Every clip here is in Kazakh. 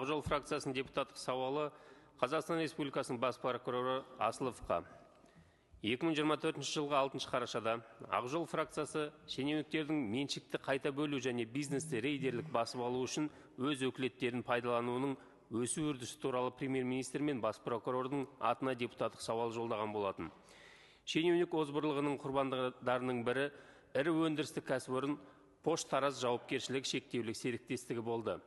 Ақжол фракциясының депутаттық сауалы Қазақстан Республикасының бас прокуроры Асыловқа. 2024 жылғы 6 қарашада Ақжол фракциясы шенеуніктердің меншікті қайта бөлу және бизнесті рейдерлік басып алу үшін өз өкілеттерін пайдалануының өсу үрдісі туралы премьер-министр мен бас прокурордың атына депутаттық сауал жолдаған болатын. Шенеунік озбырлығының құрбандарының бірі ірі өндірістік кәсіпорын Поштараз жауапкершілігі шектеулі серіктестігі болды.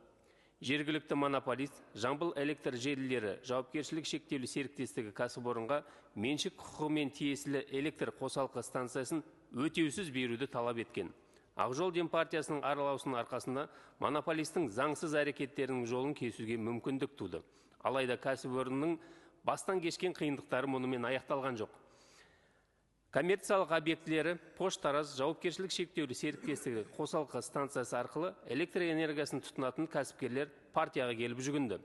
Жергілікті монополист Жамбыл электр желілері жауапкершілік шектеулі серіктестігі кәсіпорынға меншік құқығымен тиесілі электр қосалқы станциясын өтеусіз беруді талап еткен. Ақжол Демпартиясының аралаусының арқасында монополистің заңсыз әрекеттерінің жолын кесуге мүмкіндік туды. Алайда кәсіпорынның бастан кешкен қиындықтары мұнымен аяқталған жоқ. Коммерциялық объектілері Поштараз жауапкершілік шектеулі серіктестігі қосалқы станциясы арқылы электр энергиясын тұтынатын кәсіпкерлер партияға келіп жүгінді.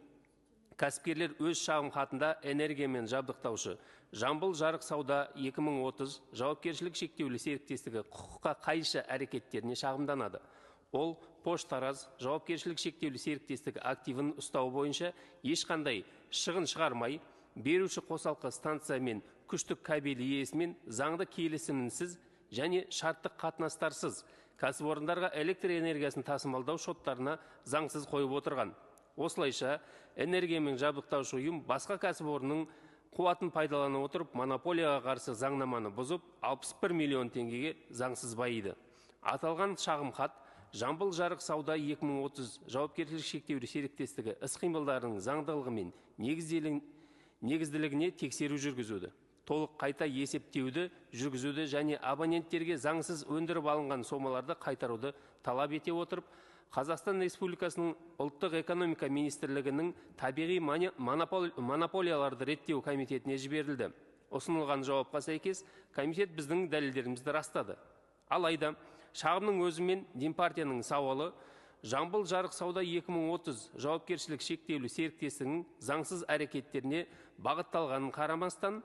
Кәсіпкерлер өз шағым хатында энергиямен жабдықтаушы Жамбыл жарық сауда 2030 жауапкершілік шектеулі серіктестігі құқыққа қайшы әрекеттеріне шағымданады. Ол Поштараз жауапкершілік шектеулі серіктестігі активін ұстау бойынша ешқандай шығын шығармай, беруші қосалқы станция мен күштік кабель иесімен заңды келісімінсіз және шарттық қатынастарсыз кәсіпорындарға электр энергиясын тасымалдау шоттарына заңсыз қойып отырған. Осылайша энергиямен жабдықтаушы ұйым басқа кәсіпорынның қуатын пайдалана отырып монополияға қарсы заңнаманы бұзып 61 миллион теңгеге заңсыз байыды. Аталған шағым хат Жамбыл жарық сауда 2030 жауапкершілік шектеулі серіктестігі іс-қимылдарының заңдылығы мен негізділігіне тексеру жүргізуді, толық қайта есептеуді жүргізуді және абоненттерге заңсыз өндіріп алынған сомаларды қайтаруды талап ете отырып, Қазақстан Республикасының ұлттық экономика министрлігінің табиғи монополияларды реттеу комитетіне жіберілді. Ұсынылған жауапқа сәйкес комитет біздің дәлелдерімізді растады. Алайда шағымның өзімен Демпартияның сауалы Жамбыл жарық сауда 2030 жауапкершілік шектеулі серіктестігінің заңсыз әрекеттеріне бағытталғанын қарамастан,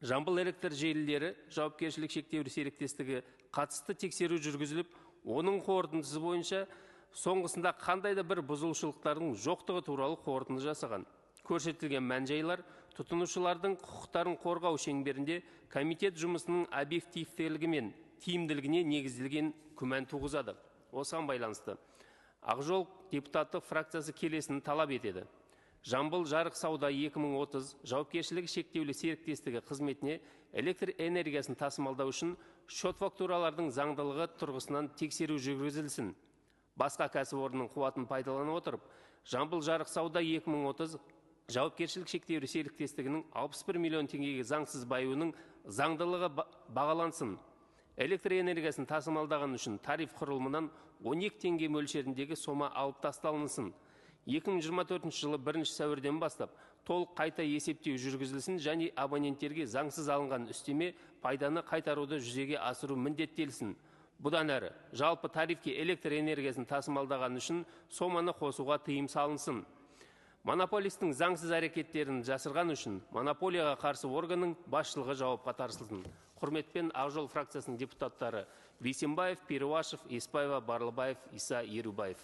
Жамбыл электр желілері жауапкершілік шектеулі серіктестігі қатысты тексеру жүргізіліп, оның қорытындысы бойынша соңғысында қандайда бір бұзушылықтардың жоқтығы туралы қорытынды жасаған. Көрсетілген мән-жайлар тұтынушылардың құқықтарын қорғау шеңберінде комитет жұмысының объективтілігі мен тиімділігіне негізделген күмән туғызады. Осыған байланысты Ақжол депутаттық фракциясы келесіні талап етеді. Жамбыл жарық сауда 2030 жауапкершілігі шектеулі серіктестігі қызметіне электр энергиясын тасымалдау үшін шот фактуралардың заңдылығы тұрғысынан тексеру жүргізілсін. Басқа кәсіпорынның қуатын пайдалана отырып, Жамбыл жарық сауда 2030 жауапкершілік шектеулі серіктестігінің 61 миллион теңгеге заңсыз байуының заңдылығы бағалансын. Электр энергиясын тасымалдаған үшін тариф құрылымынан 12 теңге мөлшеріндегі сома алып тасталынсын. 2024 жылы 1 сәуірден бастап толық қайта есептеу жүргізілсін және абоненттерге заңсыз алынған үстеме пайданы қайтаруды жүзеге асыру міндеттелсін. Бұдан әрі, жалпы тарифке электр энергиясын тасымалдаған үшін соманы қосуға тыйым салынсын. Монополистің заңсыз әрекеттерін жасырған үшін монополияға қарсы органның басшылығы жауапқа тартылсын. Құрметпен Ақжол фракциясының депутаттары Бейсенбаев, Перуашев, Еспаева, Барлыбаев, Иса, Ерубаев.